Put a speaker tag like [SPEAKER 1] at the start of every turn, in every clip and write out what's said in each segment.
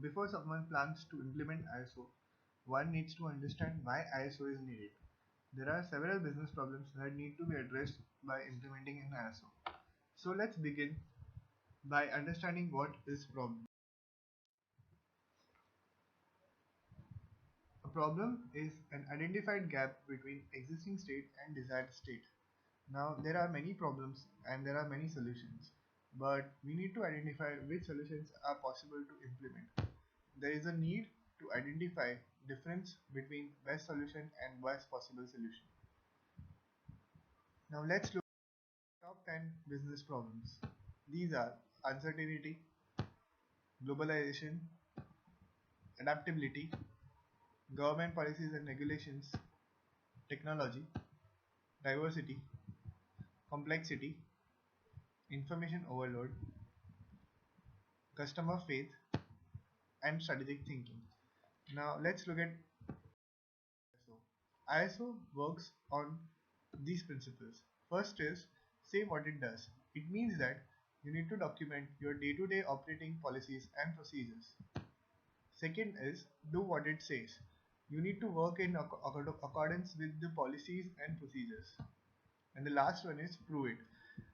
[SPEAKER 1] Before someone plans to implement ISO, one needs to understand why ISO is needed. There are several business problems that need to be addressed by implementing an ISO. So let's begin by understanding what is problem. A problem is an identified gap between existing state and desired state. Now there are many problems and there are many solutions, but we need to identify which solutions are possible to implement. There is a need to identify difference between best solution and worst possible solution. Now let's look at top 10 business problems. These are uncertainty, globalization, adaptability, government policies and regulations, technology, diversity, complexity, information overload, customer faith, and strategic thinking. Now let's look at ISO. ISO works on these principles. First is say what it does. It means that you need to document your day-to-day operating policies and procedures. Second is do what it says. You need to work in accordance with the policies and procedures. And the last one is prove it.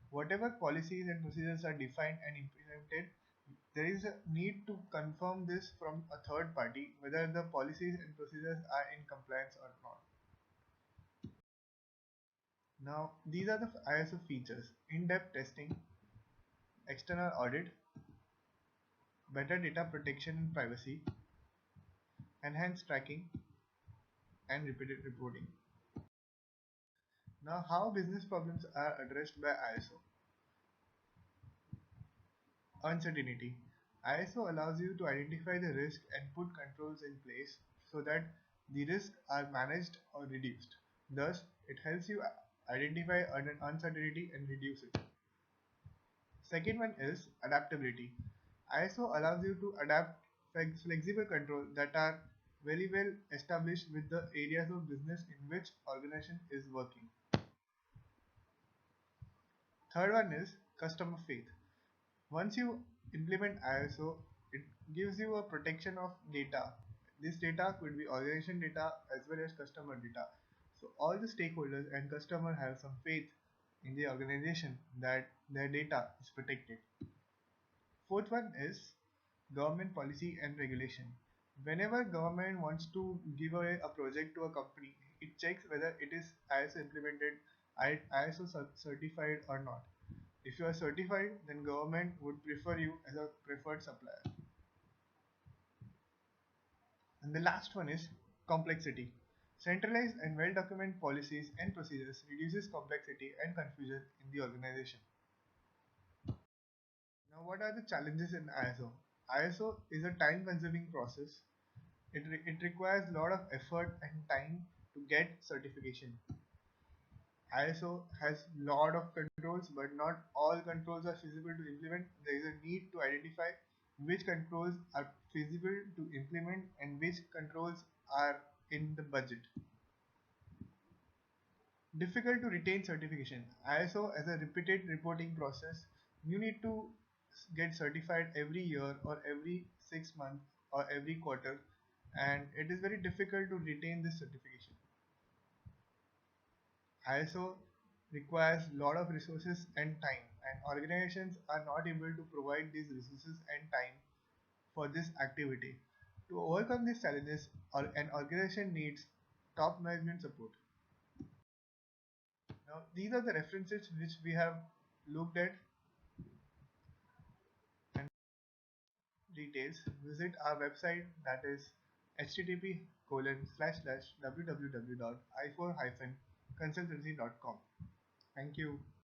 [SPEAKER 1] Whatever policies and procedures are defined and implemented, there is a need to confirm this from a third party whether the policies and procedures are in compliance or not. Now, these are the ISO features: in-depth testing, external audit, better data protection and privacy, enhanced tracking, and repeated reporting. Now, how business problems are addressed by ISO? Uncertainty. ISO allows you to identify the risk and put controls in place so that the risks are managed or reduced. Thus, it helps you identify uncertainty and reduce it. Second one is adaptability. ISO allows you to adapt flexible controls that are very well established with the areas of business in which organization is working. Third one is customer faith. Once you implement ISO, it gives you a protection of data. This data could be organization data as well as customer data. So all the stakeholders and customer have some faith in the organization that their data is protected. Fourth one is government policy and regulation. Whenever government wants to give away a project to a company, it checks whether it is ISO implemented, ISO certified or not. If you are certified, then government would prefer you as a preferred supplier. And the last one is complexity. Centralized and well-documented policies and procedures reduces complexity and confusion in the organization. Now, what are the challenges in ISO? ISO is a time-consuming process. It requires a lot of effort and time to get certification. ISO has lot of controls, but not all controls are feasible to implement. There is a need to identify which controls are feasible to implement and which controls are in the budget. Difficult to retain certification. ISO as a repeated reporting process. You need to get certified every year or every 6 months or every quarter, and it is very difficult to retain this certification. ISO requires a lot of resources and time, and organizations are not able to provide these resources and time for this activity. To overcome these challenges, an organization needs top management support. Now, these are the references which we have looked at, and details. Visit our website, that is http://www.i4-consultancy.com. Thank you.